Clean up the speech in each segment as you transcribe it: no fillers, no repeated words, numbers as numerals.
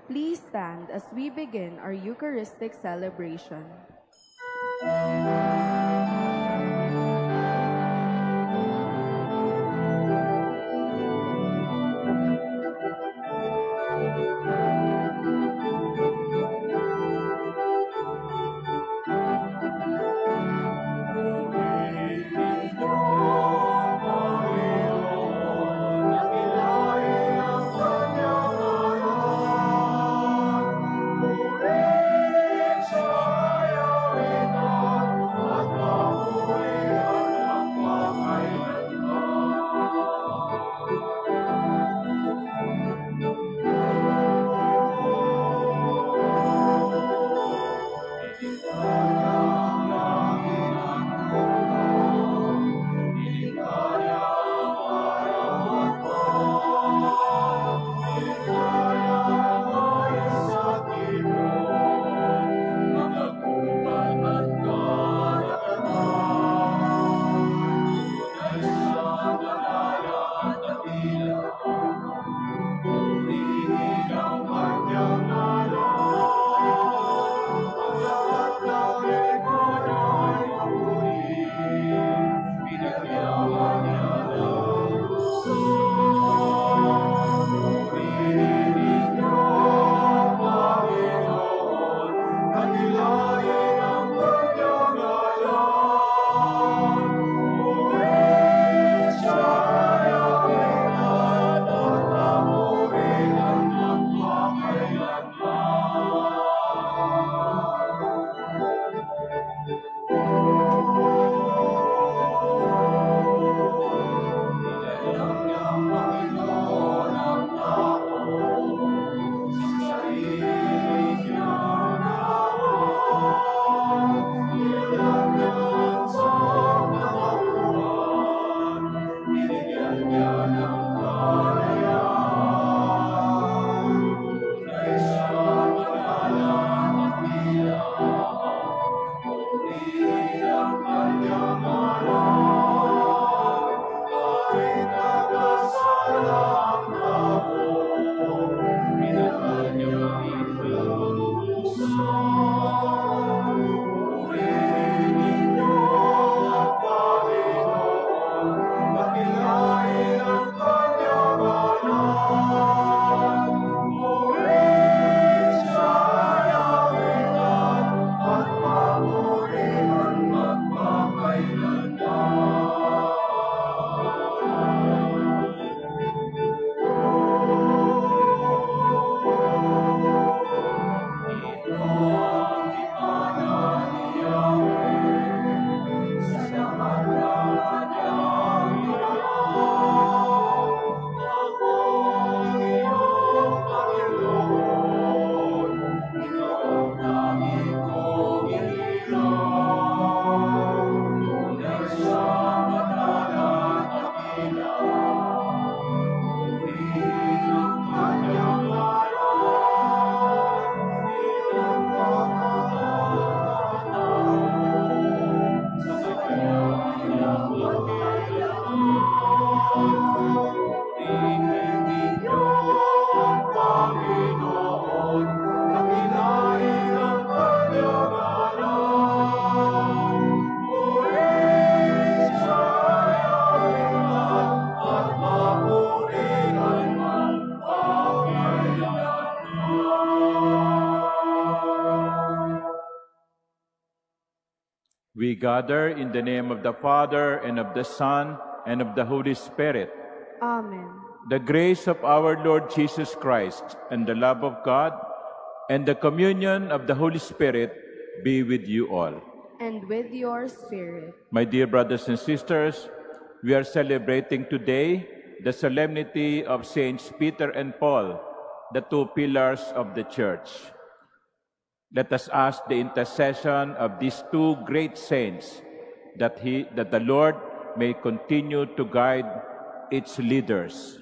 Please stand as we begin our Eucharistic celebration. We gather in the name of the Father, and of the Son, and of the Holy Spirit. Amen. The grace of our Lord Jesus Christ, and the love of God, and the communion of the Holy Spirit be with you all. And with your spirit. My dear brothers and sisters, we are celebrating today the solemnity of Saints Peter and Paul, the two pillars of the Church. Let us ask the intercession of these two great saints that the Lord may continue to guide its leaders.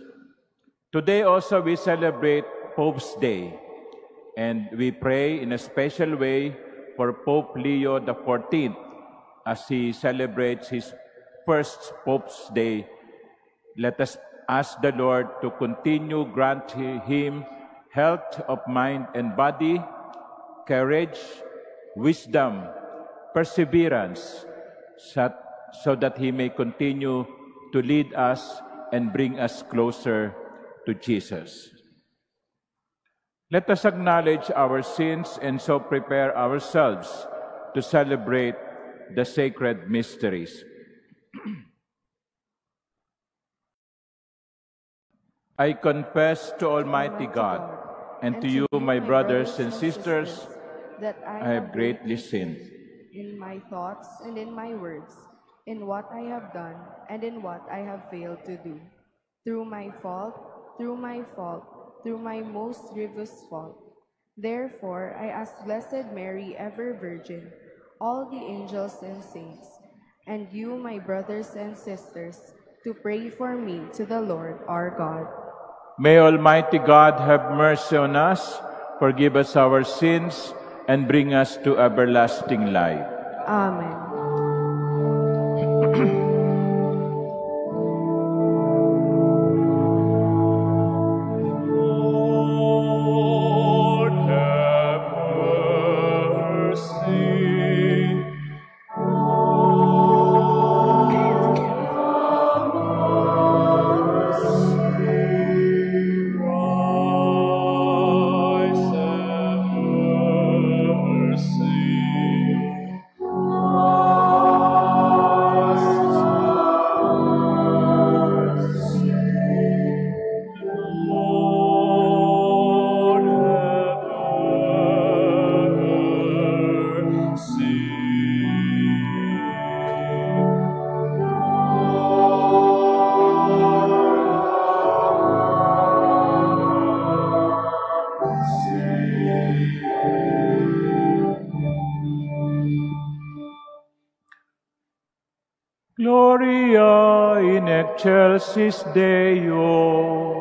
Today also we celebrate Pope's Day, and we pray in a special way for Pope Leo XIV as he celebrates his first Pope's Day. Let us ask the Lord to continue grant him health of mind and body, courage, wisdom, perseverance, so that He may continue to lead us and bring us closer to Jesus. Let us acknowledge our sins and so prepare ourselves to celebrate the sacred mysteries. I confess to Almighty God and to you, my brothers and sisters, that I have greatly sinned in my thoughts and in my words, in what I have done and in what I have failed to do. Through my fault, through my most grievous fault. Therefore, I ask Blessed Mary, ever Virgin, all the angels and saints, and you, my brothers and sisters, to pray for me to the Lord our God. May Almighty God have mercy on us, forgive us our sins, and bring us to everlasting life. Amen. Lord, have mercy. Christ, have mercy. Lord, have mercy. Gloria in excelsis Deo.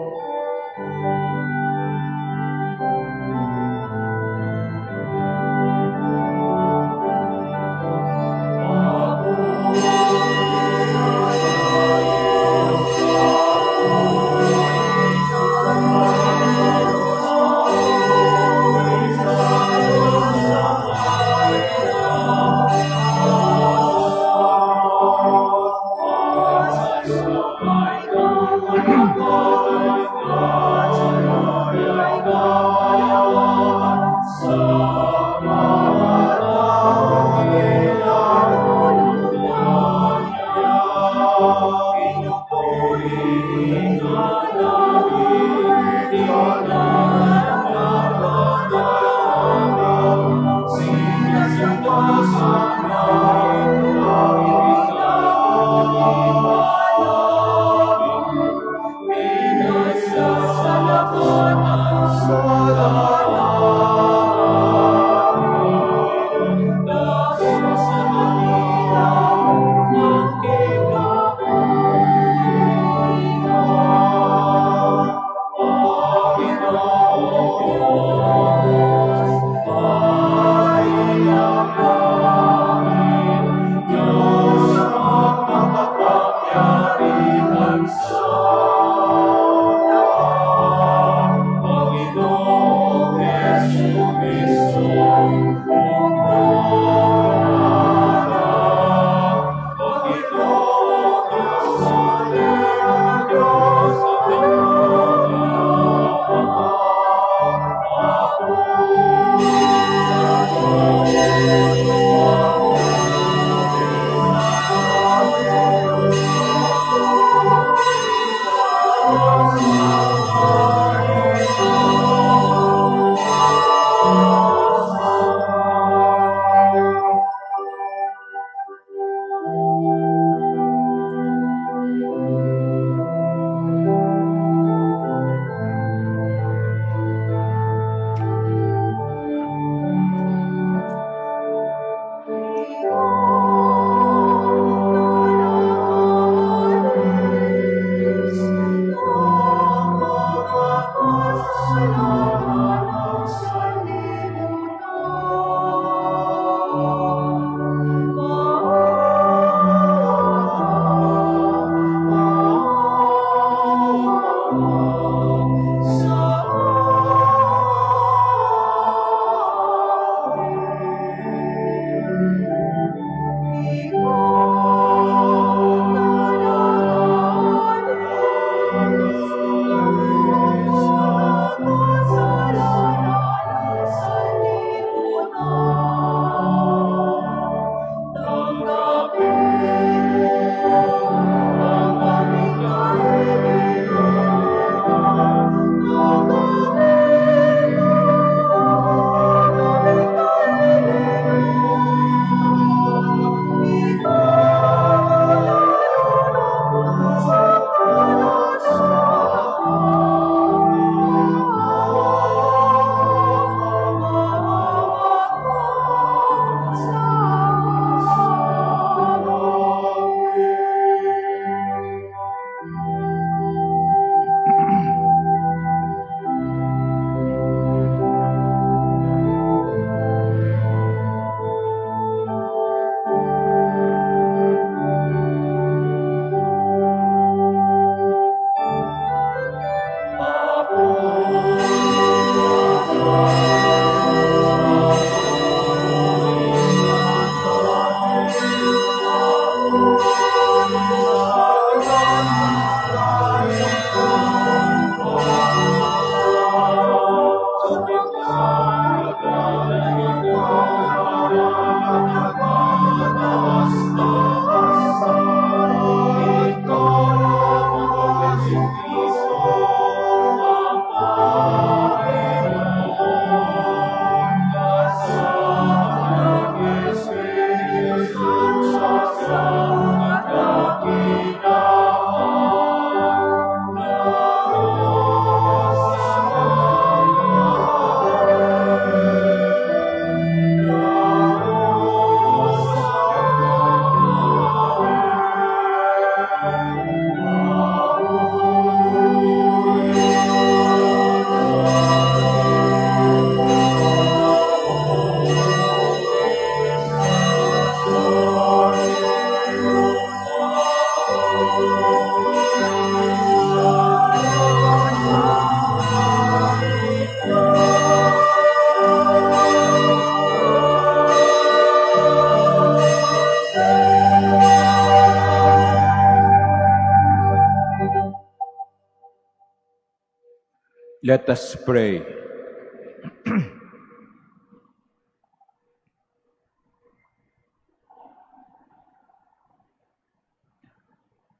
Let us pray.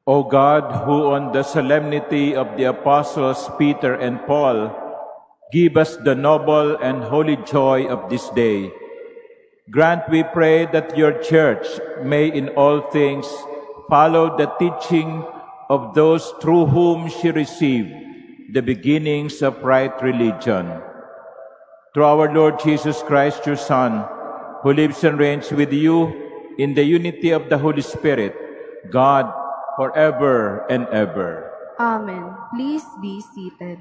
O God, who on the solemnity of the apostles Peter and Paul give us the noble and holy joy of this day, grant, we pray, that your church may in all things follow the teaching of those through whom she received the beginnings of right religion. Through our Lord Jesus Christ, your Son, who lives and reigns with you in the unity of the Holy Spirit, God, forever and ever. Amen. Please be seated.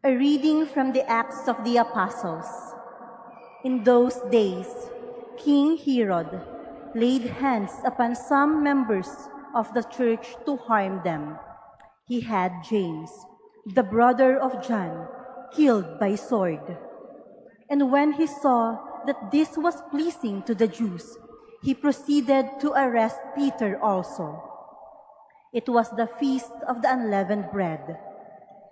A reading from the Acts of the Apostles. In those days, King Herod laid hands upon some members of the church to harm them. He had James, the brother of John, killed by sword. And when he saw that this was pleasing to the Jews, he proceeded to arrest Peter also. It was the feast of the unleavened bread.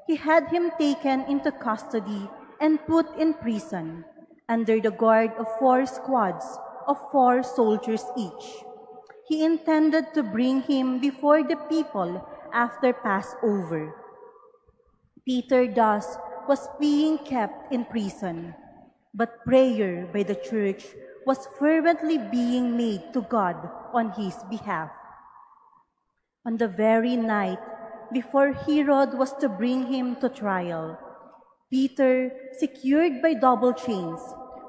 He had him taken into custody and put in prison, under the guard of 4 squads of 4 soldiers each. He intended to bring him before the people after Passover. Peter thus was being kept in prison, but prayer by the church was fervently being made to God on his behalf. On the very night before Herod was to bring him to trial, Peter, secured by double chains,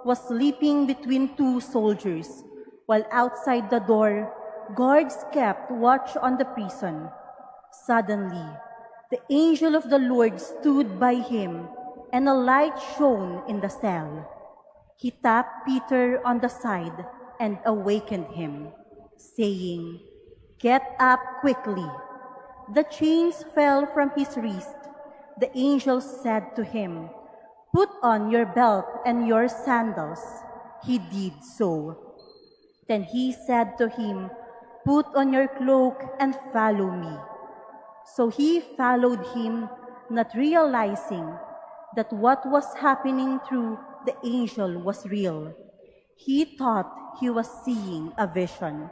was sleeping between 2 soldiers, while outside the door, guards kept watch on the prison. Suddenly, the angel of the Lord stood by him, and a light shone in the cell. He tapped Peter on the side and awakened him, saying, "Get up quickly." The chains fell from his wrist. The angel said to him, "Put on your belt and your sandals." He did so. Then he said to him, "Put on your cloak and follow me." So he followed him, not realizing that what was happening through the angel was real. He thought he was seeing a vision.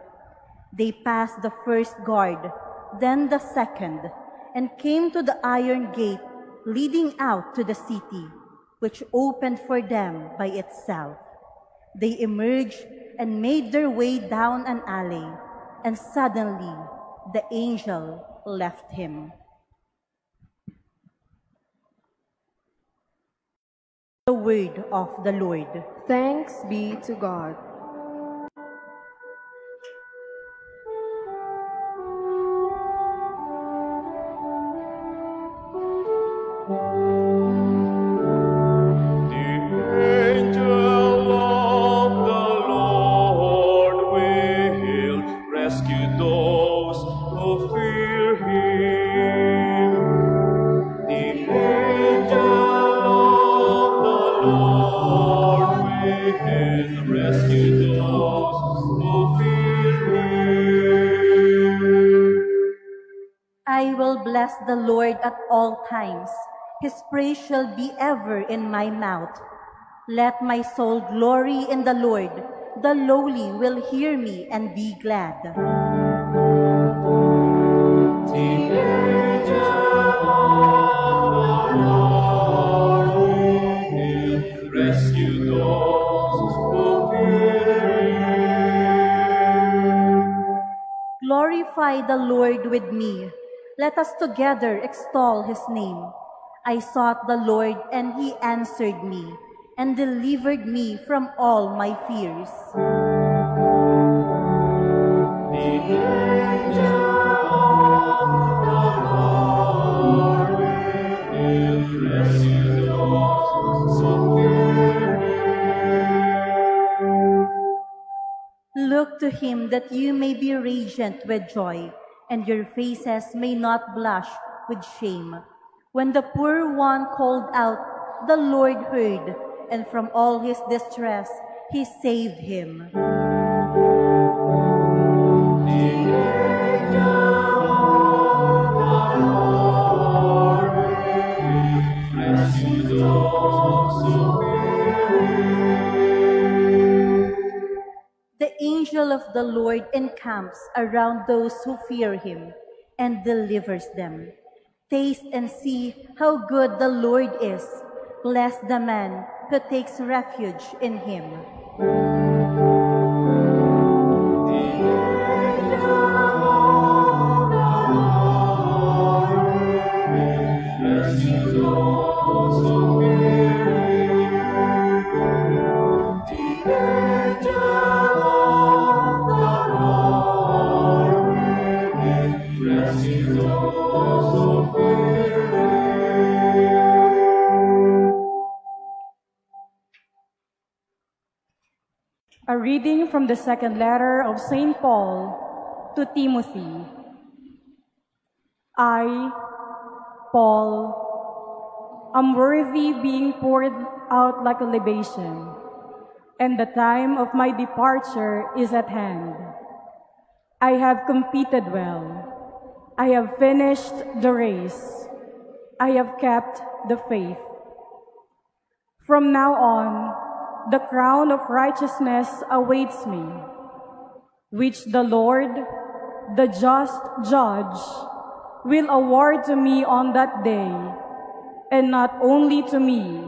They passed the first guard, then the second, and came to the iron gate leading out to the city, which opened for them by itself. They emerged and made their way down an alley, and suddenly the angel left him. The word of the Lord. Thanks be to God. Rescue I will bless the Lord at all times. His praise shall be ever in my mouth. Let my soul glory in the Lord. The lowly will hear me and be glad. Rescue those who fear Him. Glorify the Lord with me. Let us together extol His name. I sought the Lord, and He answered me, and delivered me from all my fears. The angel of the Lord will rescue those who fear Him. Look to Him that you may be radiant with joy, and your faces may not blush with shame. When the poor one called out, the Lord heard, and from all his distress He saved him. The angel of the Lord encamps around those who fear Him and delivers them. Taste and see how good the Lord is. Bless the man who takes refuge in Him. A reading from the second letter of St. Paul to Timothy. I, Paul, am worthy being poured out like a libation, and the time of my departure is at hand. I have competed well. I have finished the race. I have kept the faith. From now on, the crown of righteousness awaits me, which the Lord, the just judge, will award to me on that day, and not only to me,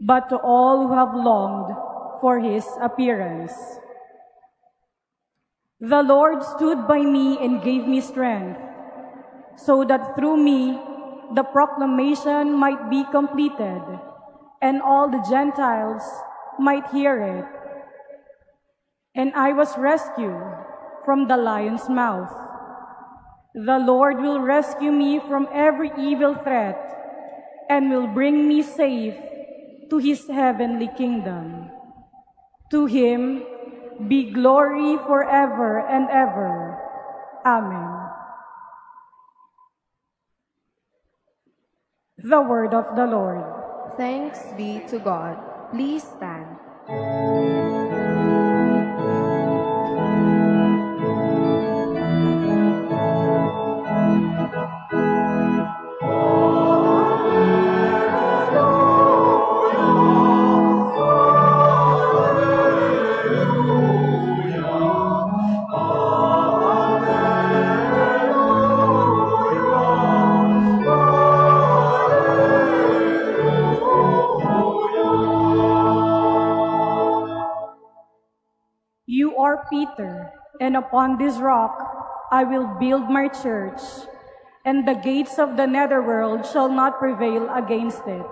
but to all who have longed for His appearance. The Lord stood by me and gave me strength, so that through me the proclamation might be completed, and all the Gentiles might hear it. And I was rescued from the lion's mouth. The Lord will rescue me from every evil threat and will bring me safe to His heavenly kingdom. To Him be glory forever and ever. Amen. The word of the Lord. Thanks be to God. Please stand. You are Peter, and upon this rock I will build my church, and the gates of the netherworld shall not prevail against it.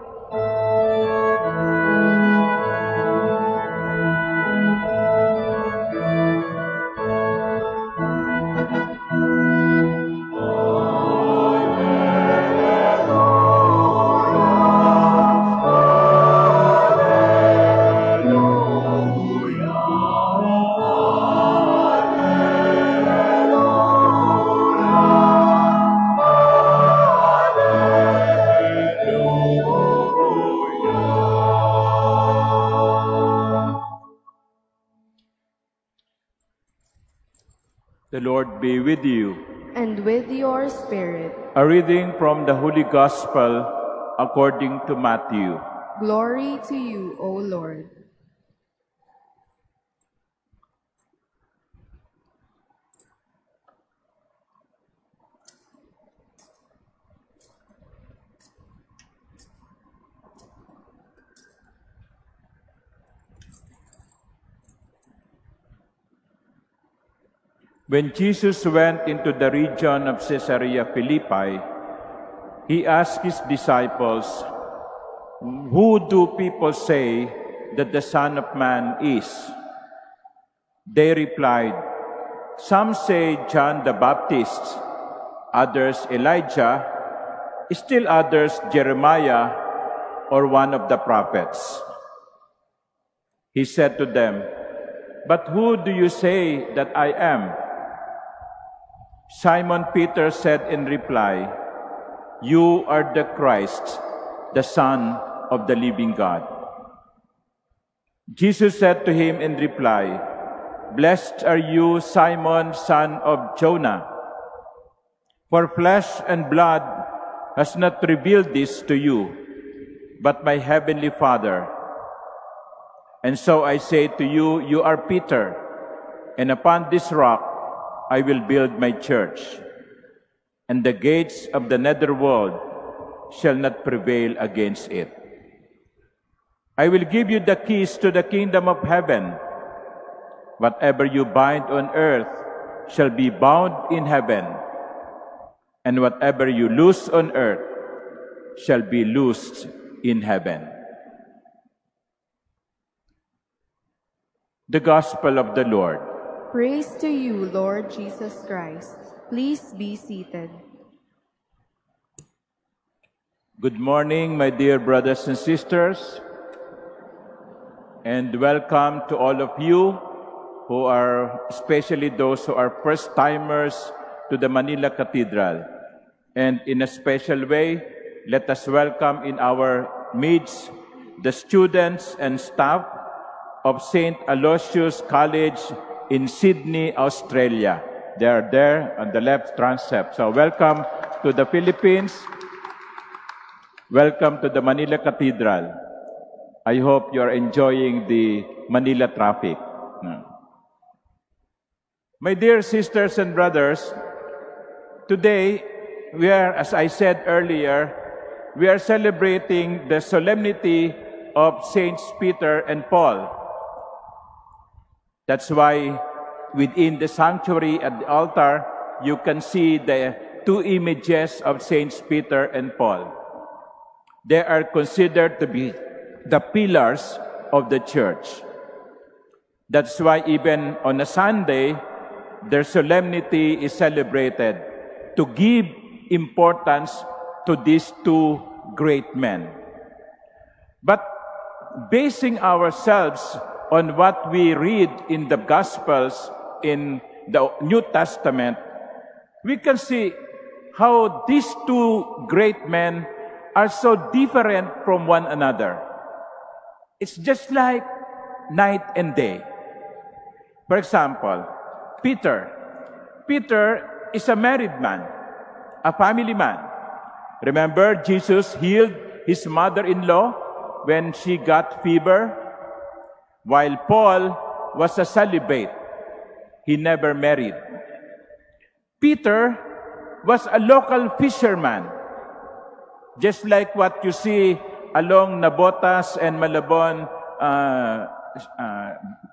The Lord be with you. and with your spirit. A reading from the Holy Gospel according to Matthew. Glory to you, O Lord. When Jesus went into the region of Caesarea Philippi, he asked his disciples, "Who do people say that the Son of Man is?" They replied, "Some say John the Baptist, others Elijah, still others Jeremiah or one of the prophets." He said to them, "But who do you say that I am?" Simon Peter said in reply, "You are the Christ, the Son of the living God." Jesus said to him in reply, "Blessed are you, Simon, son of Jonah, for flesh and blood has not revealed this to you, but my heavenly Father. And so I say to you, you are Peter, and upon this rock I will build my church, and the gates of the netherworld shall not prevail against it. I will give you the keys to the kingdom of heaven. Whatever you bind on earth shall be bound in heaven, and whatever you loose on earth shall be loosed in heaven." The Gospel of the Lord. Praise to you, Lord Jesus Christ. Please be seated. Good morning, my dear brothers and sisters, and welcome to all of you who are, especially those who are first-timers to the Manila Cathedral. And in a special way, let us welcome in our midst the students and staff of St. Aloysius College in Sydney, Australia. They are there on the left transept. So welcome to the Philippines. Welcome to the Manila Cathedral. I hope you are enjoying the Manila traffic. My dear sisters and brothers, today we are, as I said earlier, we are celebrating the solemnity of Saints Peter and Paul. That's why within the sanctuary at the altar, you can see the two images of Saints Peter and Paul. They are considered to be the pillars of the church. That's why even on a Sunday, their solemnity is celebrated to give importance to these two great men. But basing ourselves on what we read in the Gospels in the New Testament, we can see how these two great men are so different from one another. It's just like night and day. For example, Peter. Peter is a married man, a family man. Remember, Jesus healed his mother-in-law when she got fever? While Paul was a celibate, he never married. Peter was a local fisherman, just like what you see along Nabotas and Malabon,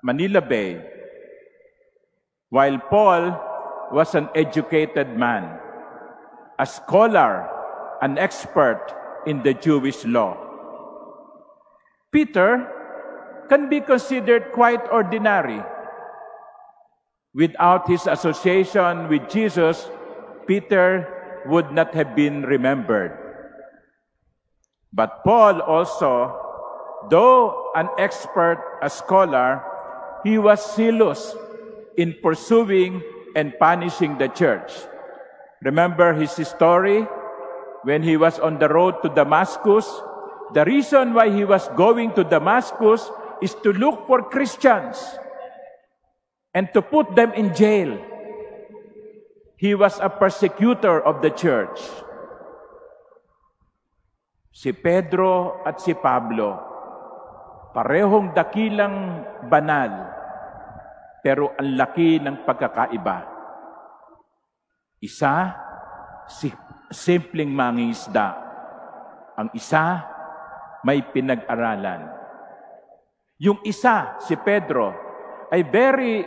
Manila Bay. While Paul was an educated man, a scholar, an expert in the Jewish law. Peter can be considered quite ordinary. Without his association with Jesus, Peter would not have been remembered. But Paul also, though an expert, a scholar, he was zealous in pursuing and punishing the church. Remember his story when he was on the road to Damascus? The reason why he was going to Damascus is to look for Christians and to put them in jail. He was a persecutor of the church. Si Pedro at si Pablo, parehong dakilang banal, pero ang laki ng pagkakaiba. Isa, simpleng mangingisda. Ang isa, may pinag-aralan. Yung isa, si Pedro, ay very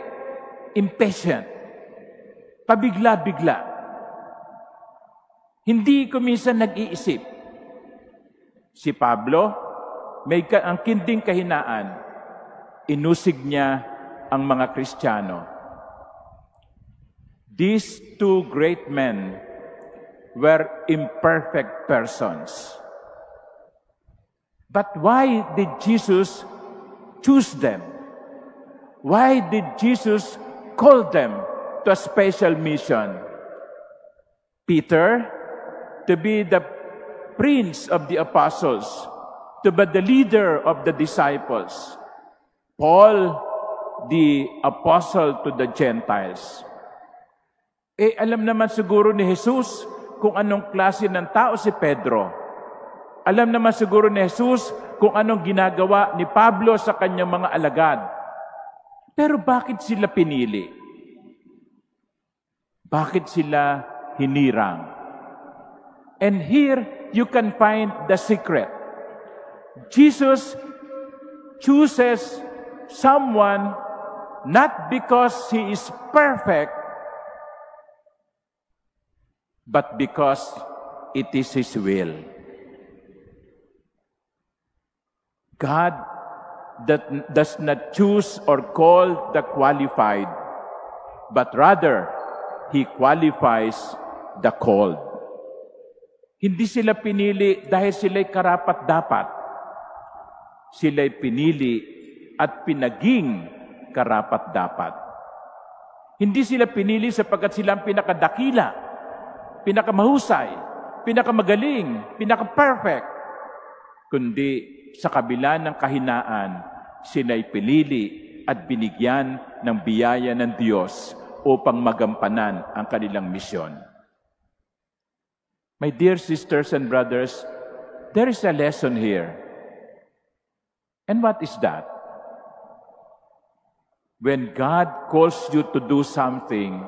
impatient. Pabigla-bigla. Hindi ko minsan nag-iisip. Si Pablo, may ang kinding kahinaan. Inusig niya ang mga Kristiyano. These two great men were imperfect persons. But why did Jesus choose them? Why did Jesus call them to a special mission? Peter, to be the prince of the apostles, to be the leader of the disciples. Paul, the apostle to the Gentiles. Alam naman siguro ni Jesus kung anong klase ng tao si Pedro. Alam naman siguro ni Jesus kung anong ginagawa ni Pablo sa kanyang mga alagad. Pero bakit sila pinili? Bakit sila hinirang? And here, you can find the secret. Jesus chooses someone not because he is perfect, but because it is his will. God does not choose or call the qualified, but rather, He qualifies the called. Hindi sila pinili dahil sila'y karapat-dapat. Sila'y pinili at pinaging karapat-dapat. Hindi sila pinili sapagkat sila ang pinakadakila, pinakamahusay, pinakamagaling, pinaka-perfect, kundi sa kabila ng kahinaan, sila'y pinili at binigyan ng biyaya ng Diyos upang magampanan ang kanilang misyon. My dear sisters and brothers, there is a lesson here. And what is that? When God calls you to do something,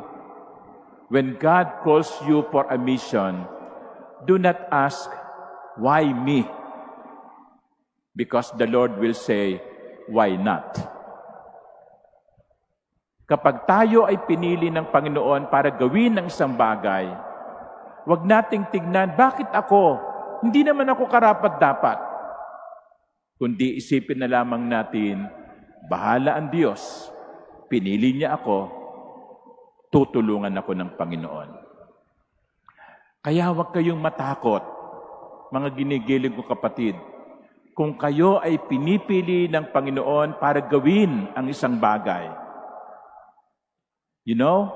when God calls you for a mission, do not ask, why me? Because the Lord will say, why not? Kapag tayo ay pinili ng Panginoon para gawin ng isang bagay, huwag nating tignan, bakit ako? Hindi naman ako karapat-dapat. Kundi isipin na lamang natin, bahala ang Diyos. Pinili niya ako, tutulungan ako ng Panginoon. Kaya huwag kayong matakot, mga ginigiling ko kapatid, kung kayo ay pinipili ng Panginoon para gawin ang isang bagay. You know,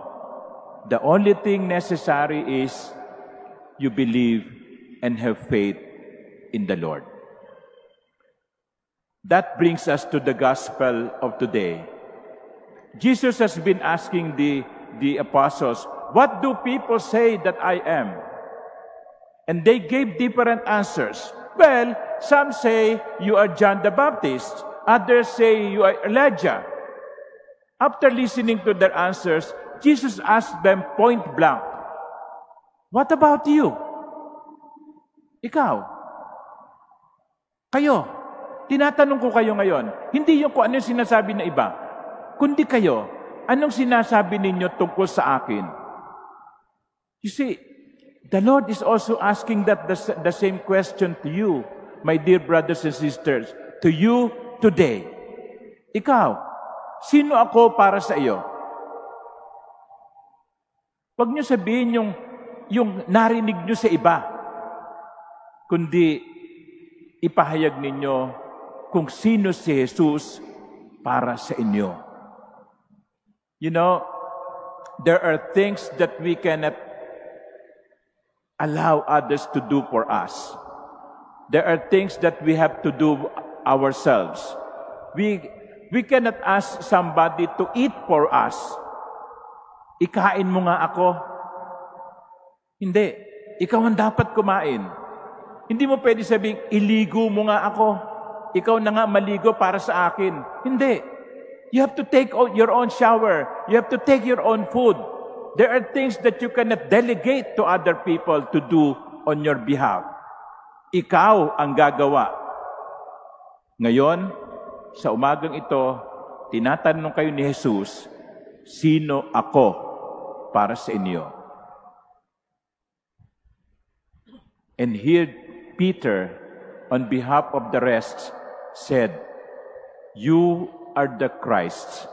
the only thing necessary is you believe and have faith in the Lord. That brings us to the gospel of today. Jesus has been asking the apostles, what do people say that I am? And they gave different answers. Well, some say you are John the Baptist. Others say you are Elijah. After listening to their answers, Jesus asked them point blank, what about you? Ikaw? Kayo? Tinatanong ko kayo ngayon. Hindi yung kung ano yung sinasabi na iba. Kundi kayo, anong sinasabi ninyo tungkol sa akin? You see, the Lord is also asking that the same question to you, my dear brothers and sisters, to you today. Ikaw, sino ako para sa iyo? Huwag niyo sabihin yung narinig niyo sa iba, kundi ipahayag ninyo kung sino si Jesus para sa inyo. You know, there are things that we cannot allow others to do for us. There are things that we have to do ourselves. We cannot ask somebody to eat for us. Ikain mo nga ako. Hindi. Ikaw ang dapat kumain. Hindi mo pwede sabing, iligo mo nga ako. Ikaw na nga maligo para sa akin. Hindi. You have to take your own shower. You have to take your own food. There are things that you cannot delegate to other people to do on your behalf. Ikaw ang gagawa. Ngayon, sa umagang ito, tinatanong kayo ni Jesus, sino ako para sa inyo? And here, Peter, on behalf of the rest, said, you are the Christ,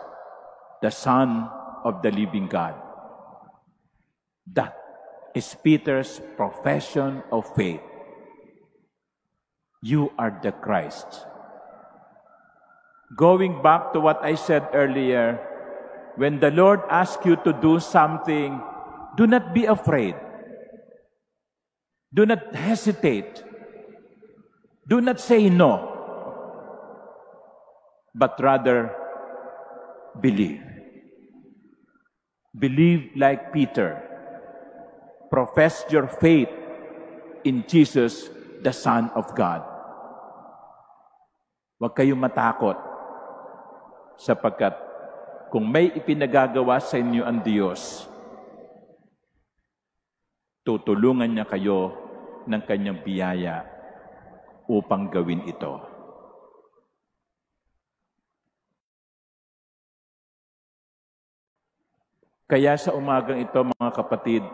the Son of the living God. That is Peter's profession of faith. You are the Christ. Going back to what I said earlier, when the Lord asks you to do something, do not be afraid. Do not hesitate. Do not say no, but rather believe. Believe like Peter. Profess your faith in Jesus, the Son of God. Huwag kayong matakot, sapagkat kung may ipinagagawa sa inyo ang Diyos, tutulungan niya kayo ng kanyang biyaya upang gawin ito. Kaya sa umagang ito, mga kapatid,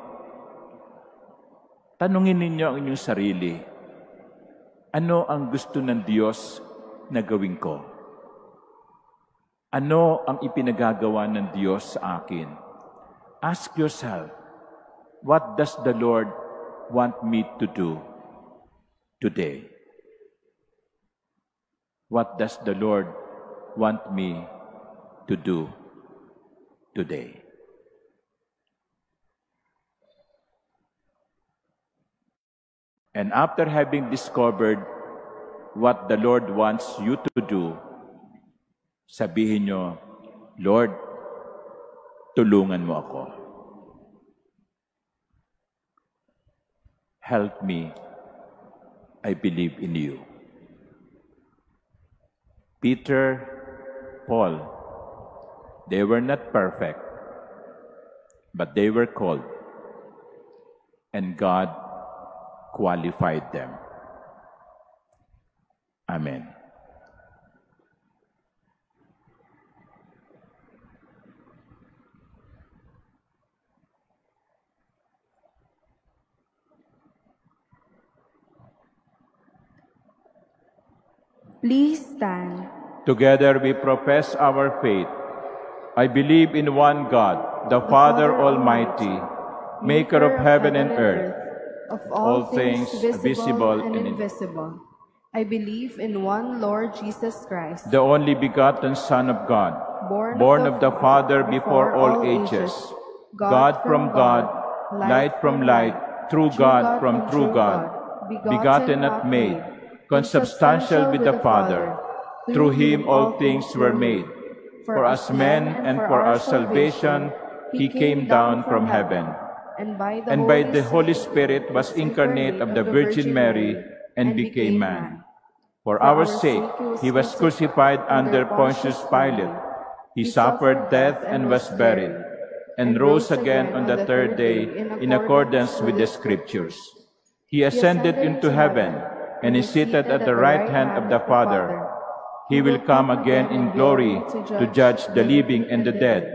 tanungin ninyo ang inyong sarili, ano ang gusto ng Diyos na gawin ko? Ano ang ipinagagawa ng Diyos sa akin? Ask yourself, what does the Lord want me to do today? What does the Lord want me to do today? And after having discovered what the Lord wants you to do, sabihin nyo, Lord, tulungan mo ako. Help me. I believe in you. Peter, Paul, they were not perfect, but they were called, and God qualified them. Amen. Please stand. Together we profess our faith. I believe in one God, the Father Almighty, maker of heaven and earth, of all things visible and and invisible. I believe in one Lord Jesus Christ, the only begotten Son of God, born of the Father before all ages, God from God, light from light, true God from true God, begotten not made, consubstantial with the Father. Through him all things were made. For us men and for our salvation, he came down from heaven. And by the Holy Spirit was incarnate of the Virgin Mary and became man. For our sake, he was crucified under Pontius Pilate. He suffered death and was buried, and rose again on the third day in accordance with the Scriptures. He ascended into heaven and is seated at the right hand of the Father. He will come again in glory to judge the living and the dead,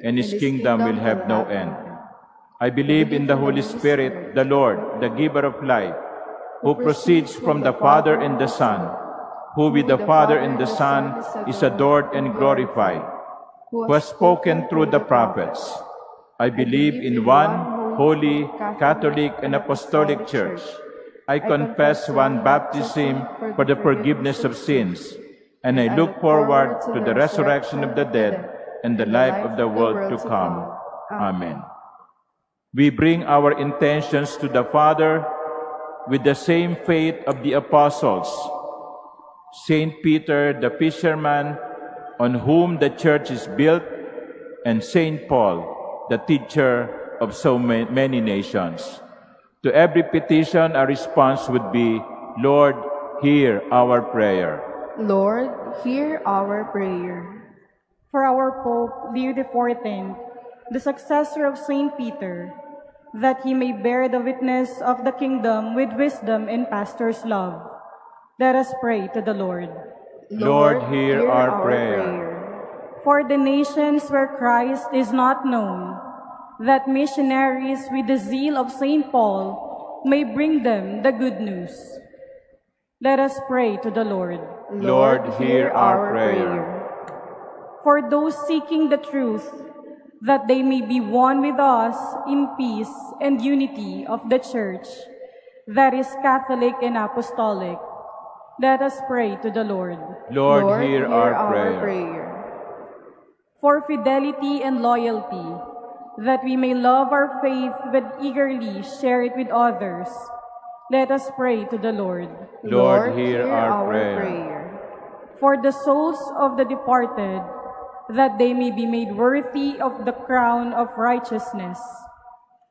and his kingdom will have no end. I believe in the Holy Spirit, the Lord, the giver of life, who proceeds from the Father and the Son, who with the Father and the Son is adored and glorified, who has spoken through the prophets. I believe in one holy, Catholic, and Apostolic Church. I confess one baptism for the forgiveness of sins, and I look forward to the resurrection of the dead and the life of the world to come. Amen. We bring our intentions to the Father with the same faith of the apostles, Saint Peter the fisherman, on whom the church is built, and Saint Paul, the teacher of so many nations. To every petition, our response would be, Lord, hear our prayer. Lord, hear our prayer. For our Pope, Leo XIV, the successor of Saint Peter, that he may bear the witness of the kingdom with wisdom and pastor's love. Let us pray to the Lord. Lord, hear our prayer. For the nations where Christ is not known, that missionaries with the zeal of Saint Paul may bring them the good news. Let us pray to the Lord. Lord, hear our prayer. For those seeking the truth, that they may be one with us in peace and unity of the Church, that is Catholic and Apostolic. Let us pray to the Lord. Lord, hear our prayer. For fidelity and loyalty, that we may love our faith but eagerly share it with others. Let us pray to the Lord. Lord, hear our prayer. For the souls of the departed, that they may be made worthy of the crown of righteousness.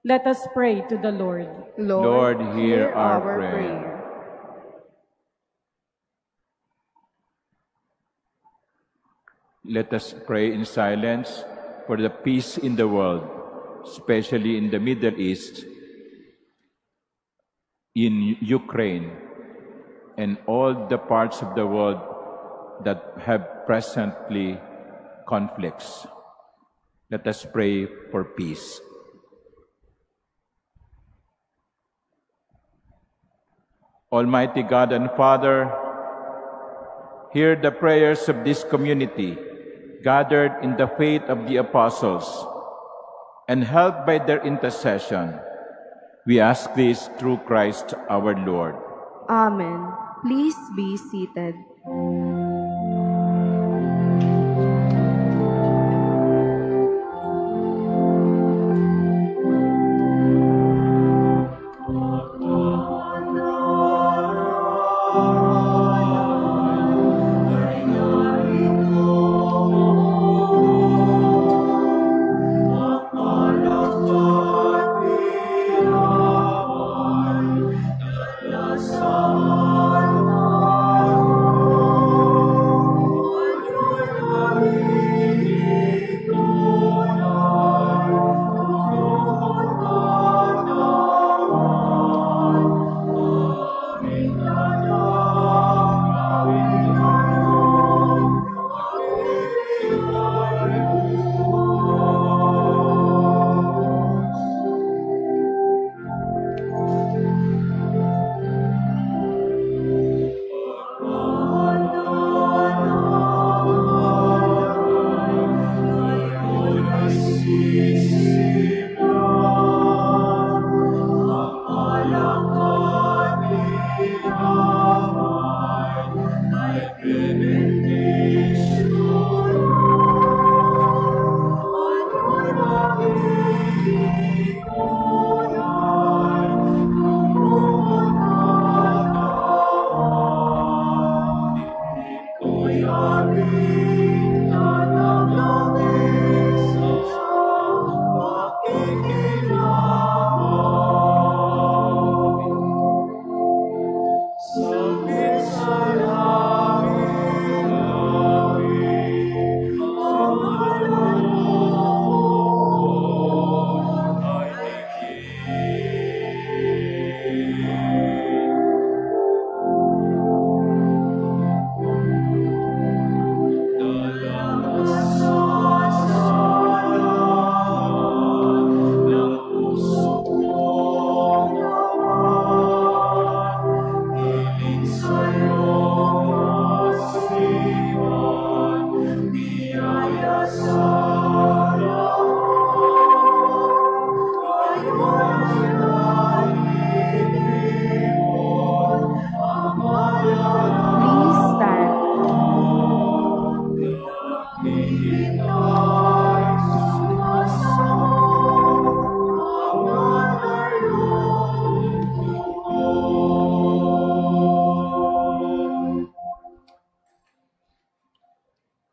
Let us pray to the Lord. Lord, hear our prayer. Let us pray in silence for the peace in the world, especially in the Middle East, in Ukraine, and all the parts of the world that have presently conflicts. Let us pray for peace. Almighty God and Father, hear the prayers of this community gathered in the faith of the apostles, and helped by their intercession. We ask this through Christ our Lord. Amen. Please be seated.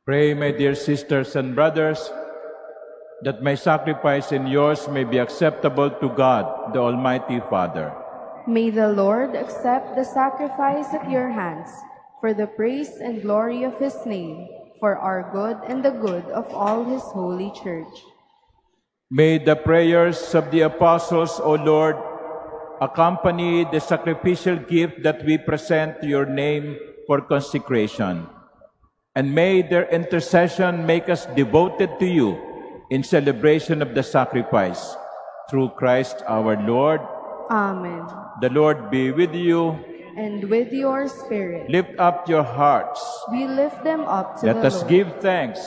Pray, my dear sisters and brothers, that my sacrifice and yours may be acceptable to God, the Almighty Father. May the Lord accept the sacrifice at your hands for the praise and glory of his name, for our good and the good of all his holy church. May the prayers of the apostles, O Lord, accompany the sacrificial gift that we present to your name for consecration. And may their intercession make us devoted to you in celebration of the sacrifice. Through Christ our Lord. Amen. The Lord be with you. And with your spirit. Lift up your hearts. We lift them up to Let the us Lord. give thanks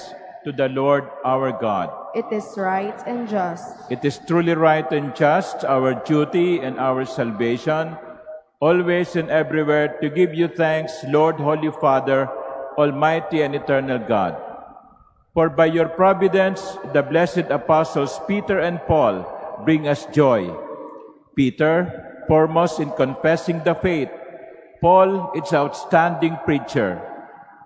to the Lord our God. It is right and just. It is truly right and just, our duty and our salvation, always and everywhere to give you thanks, Lord, Holy Father, Almighty and eternal God. For by your providence, the blessed apostles Peter and Paul bring us joy. Peter, foremost in confessing the faith. Paul, its outstanding preacher.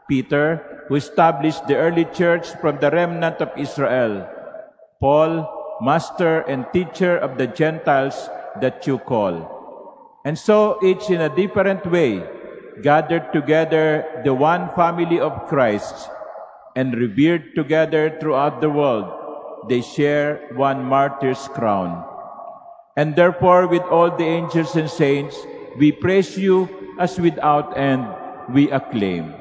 Peter, who established the early church from the remnant of Israel. Paul, master and teacher of the Gentiles that you call. And so, each in a different way, gathered together the one family of Christ, and revered together throughout the world, they share one martyr's crown. And therefore, with all the angels and saints, we praise you as without end we acclaim.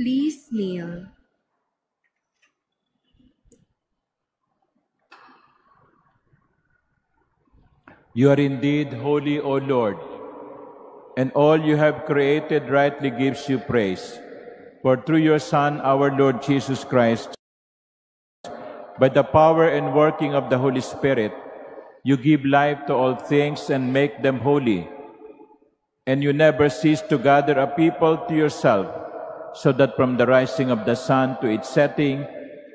Please kneel. You are indeed holy, O Lord, and all you have created rightly gives you praise. For through your Son, our Lord Jesus Christ, by the power and working of the Holy Spirit, you give life to all things and make them holy. And you never cease to gather a people to yourself, so that from the rising of the sun to its setting,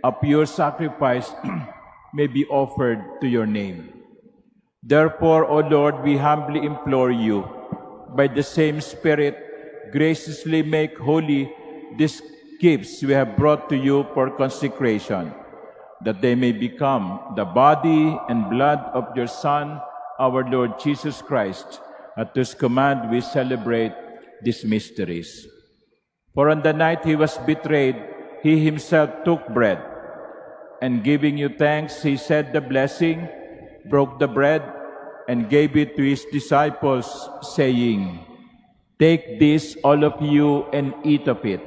a pure sacrifice may be offered to your name. Therefore, O Lord, we humbly implore you, by the same Spirit, graciously make holy these gifts we have brought to you for consecration, that they may become the body and blood of your Son, our Lord Jesus Christ, at whose command we celebrate these mysteries. For on the night he was betrayed, he himself took bread, and giving you thanks, he said the blessing, broke the bread, and gave it to his disciples, saying, "Take this, all of you, and eat of it,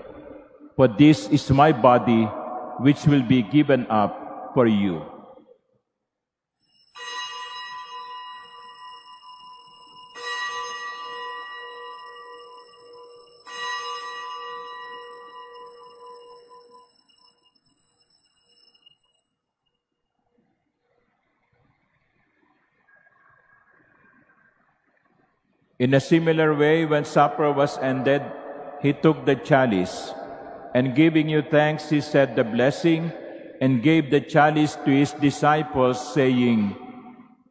for this is my body, which will be given up for you." In a similar way, when supper was ended, he took the chalice, and giving you thanks, he said the blessing, and gave the chalice to his disciples, saying,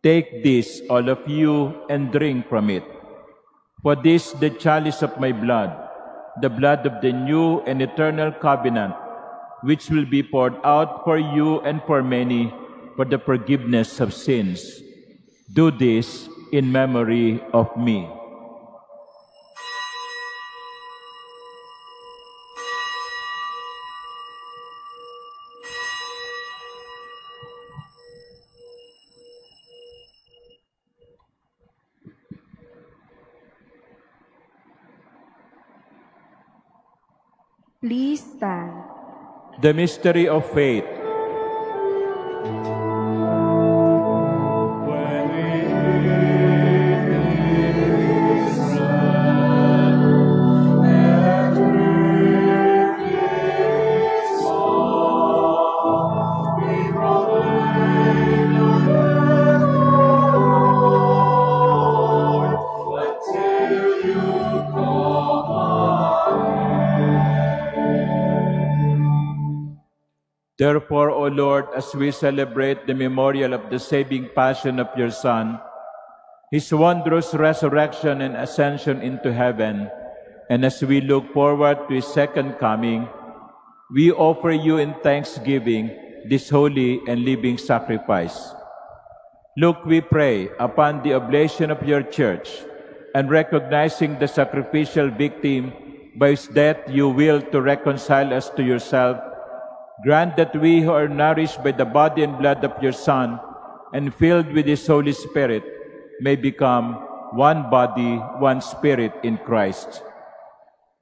"Take this, all of you, and drink from it. For this the chalice of my blood, the blood of the new and eternal covenant, which will be poured out for you and for many for the forgiveness of sins. Do this in memory of me." Please stand. The mystery of faith. When we this bread and drink His blood, we proclaim Your death, Lord, until You come again. Therefore, O Lord, as we celebrate the memorial of the saving passion of Your Son, His wondrous resurrection and ascension into heaven, and as we look forward to His second coming, we offer You in thanksgiving this holy and living sacrifice. Look, we pray, upon the oblation of Your Church, and recognizing the sacrificial victim by whose death You will to reconcile us to Yourself. Grant that we who are nourished by the body and blood of Your Son and filled with His Holy Spirit may become one body, one spirit in Christ.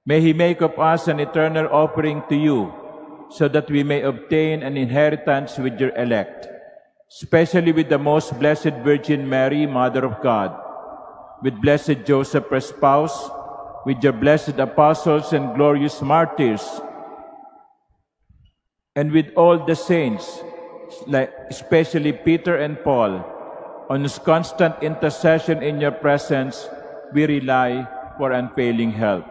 May He make of us an eternal offering to You, so that we may obtain an inheritance with Your elect, especially with the most blessed Virgin Mary, Mother of God, with blessed Joseph, her spouse, with Your blessed apostles and glorious martyrs, and with all the saints, especially Peter and Paul, on whose constant intercession in Your presence we rely for unfailing help.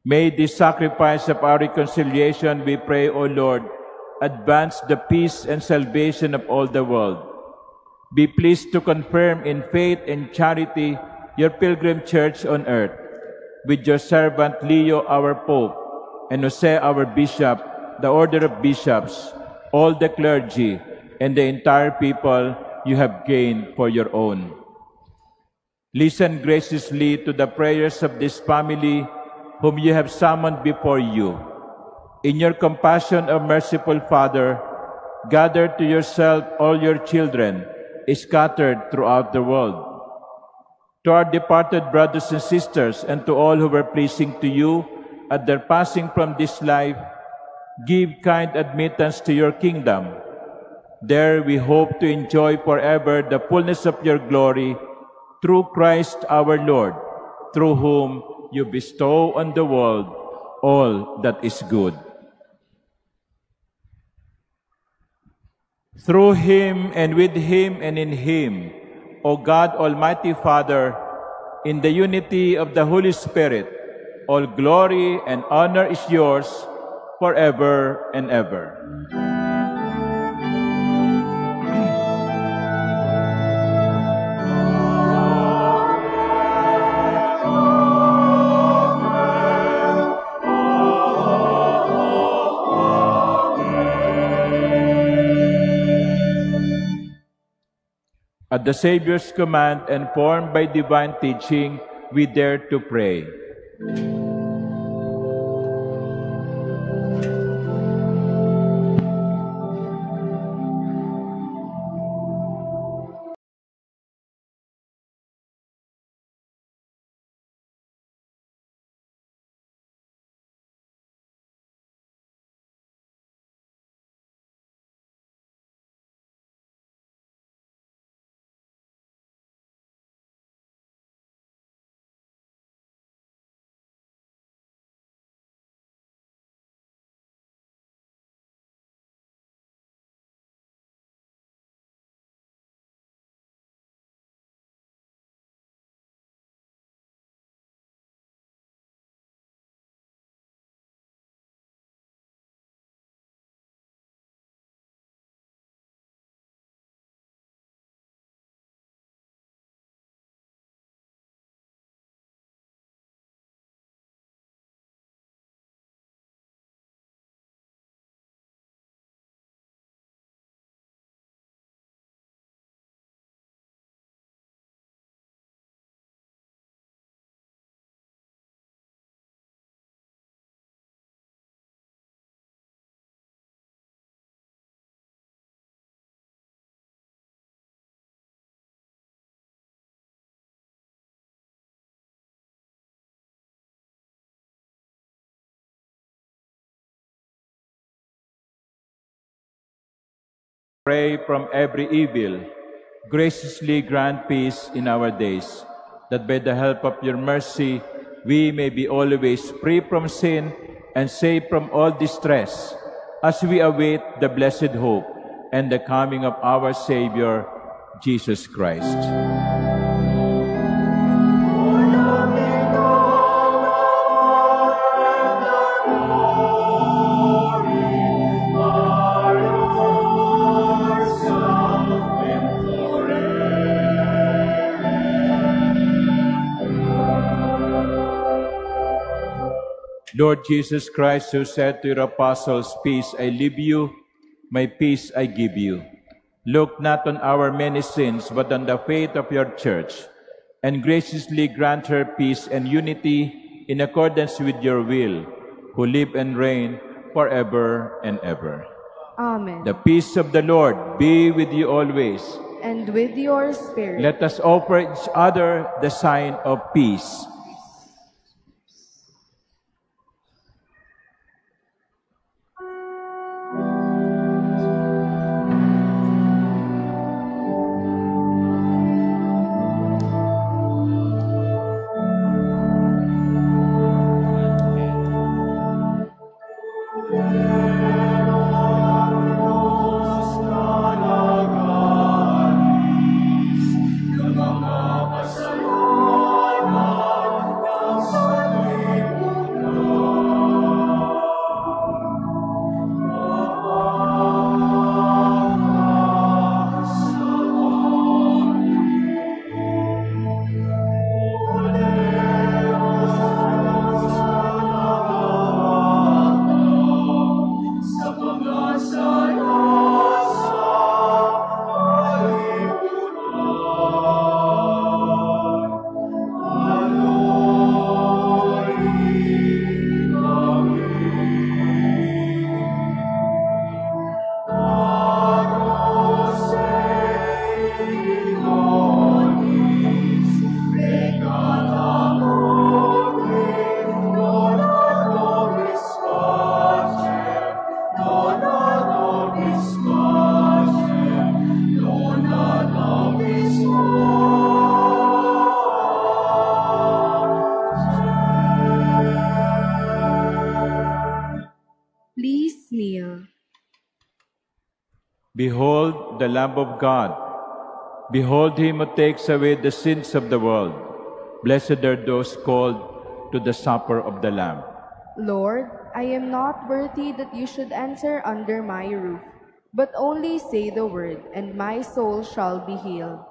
May this sacrifice of our reconciliation, we pray, O Lord, advance the peace and salvation of all the world. Be pleased to confirm in faith and charity Your pilgrim church on earth, with Your servant Leo, our Pope, and Jose, our Bishop, the order of bishops, all the clergy, and the entire people You have gained for Your own. Listen graciously to the prayers of this family whom You have summoned before You. In Your compassion, O merciful Father, gather to Yourself all Your children scattered throughout the world. To our departed brothers and sisters, and to all who were pleasing to You at their passing from this life, give kind admittance to Your kingdom. There we hope to enjoy forever the fullness of Your glory, through Christ our Lord, through whom You bestow on the world all that is good. Through Him, and with Him, and in Him, O God, Almighty Father, in the unity of the Holy Spirit, all glory and honor is Yours forever and ever. At the Savior's command and formed by divine teaching, we dare to pray. pray from every evil. Graciously grant peace in our days, that by the help of your mercy we may be always free from sin and safe from all distress, as we await the blessed hope and the coming of our Savior, Jesus Christ. Lord Jesus Christ, who said to your apostles, "Peace I leave you, my peace I give you," look not on our many sins, but on the faith of your church, and graciously grant her peace and unity in accordance with your will, who live and reign forever and ever. Amen. The peace of the Lord be with you always. And with your spirit. Let us offer each other the sign of peace. Please kneel. Behold the Lamb of God. Behold him who takes away the sins of the world. Blessed are those called to the supper of the Lamb. Lord, I am not worthy that you should enter under my roof, but only say the word, and my soul shall be healed.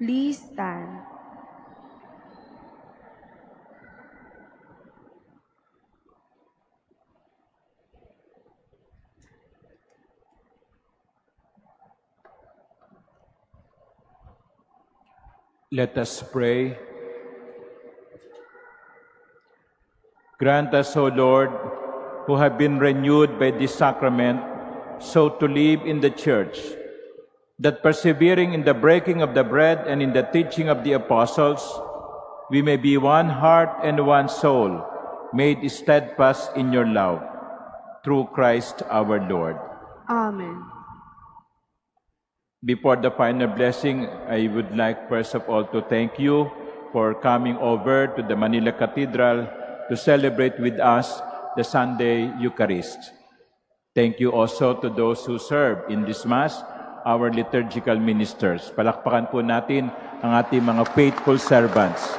Please stand. Let us pray. Grant us, O Lord, who have been renewed by this sacrament, so to live in the Church, that persevering in the breaking of the bread and in the teaching of the apostles, we may be one heart and one soul, made steadfast in your love, through Christ our Lord. Amen. Before the final blessing, I would like first of all to thank you for coming over to the Manila Cathedral to celebrate with us the Sunday Eucharist. Thank you also to those who serve in this Mass, our liturgical ministers. Palakpakan po natin ang ating mga faithful servants.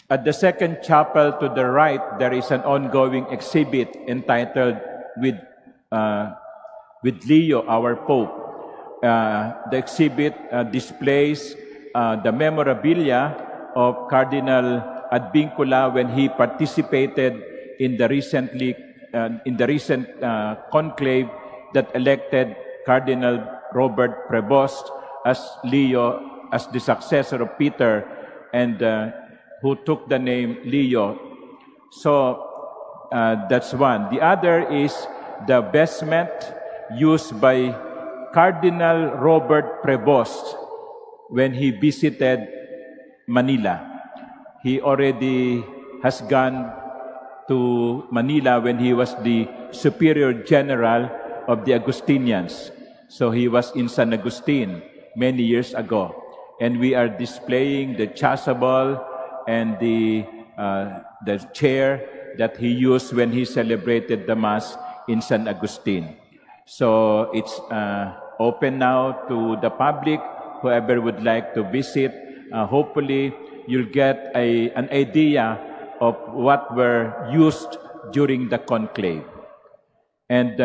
At the second chapel to the right, there is an ongoing exhibit entitled With Leo, our Pope. The exhibit displays the memorabilia of Cardinal Advincula when he participated in the recent conclave that elected Cardinal Robert Prevost as Leo, as the successor of Peter, and who took the name Leo. So that's one. The other is the vestment used by Cardinal Robert Prevost when he visited Manila. He already has gone to Manila when he was the Superior General of the Augustinians. So he was in San Agustin many years ago. And we are displaying the chasuble and the chair that he used when he celebrated the Mass in San Agustin. So it's open now to the public, whoever would like to visit. Hopefully, you'll get an idea of what were used during the conclave. And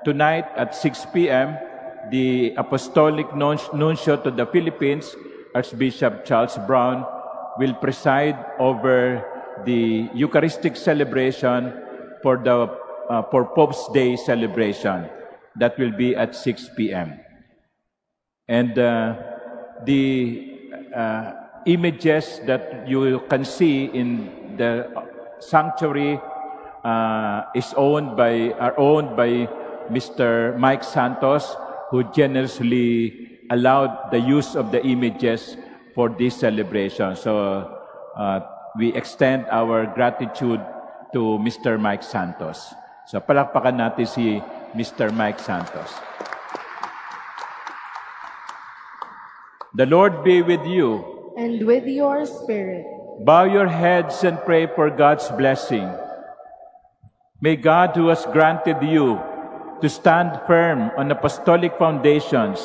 tonight at 6 p.m., the Apostolic Nuncio to the Philippines, Archbishop Charles Brown, will preside over the Eucharistic celebration for Pope's Day celebration. That will be at 6 p.m. And the images that you can see in the sanctuary are owned by Mr. Mike Santos, who generously allowed the use of the images for this celebration. So we extend our gratitude to Mr. Mike Santos. So palakpakan natin si Mr. Mike Santos. The Lord be with you. And with your spirit. Bow your heads and pray for God's blessing. May God, who has granted you to stand firm on apostolic foundations,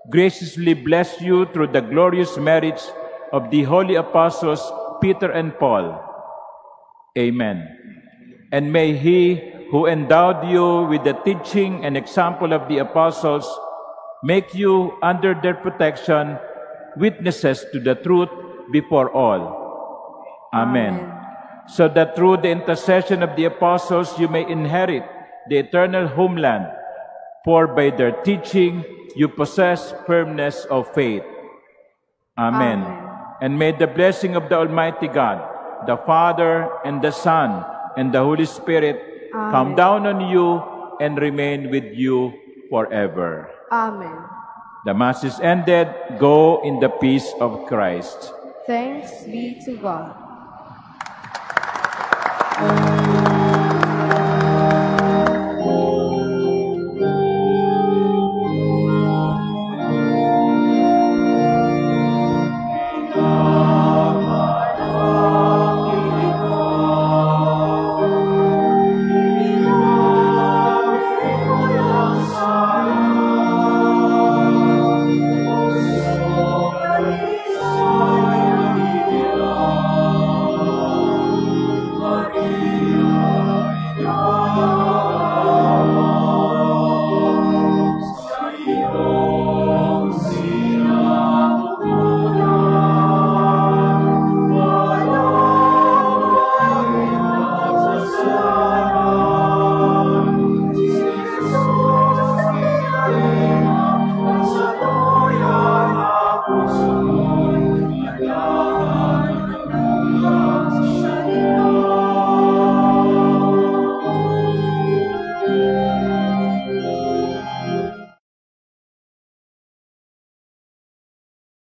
graciously bless you through the glorious merits of the holy apostles Peter and Paul. Amen. And may He who endowed you with the teaching and example of the apostles make you, under their protection, witnesses to the truth before all. Amen. So that through the intercession of the apostles you may inherit the eternal homeland, for by their teaching you possess firmness of faith. Amen. And may the blessing of the Almighty God, the Father and the Son and the Holy Spirit come down on you and remain with you forever. Amen. The Mass is ended. Go in the peace of Christ. Thanks be to God.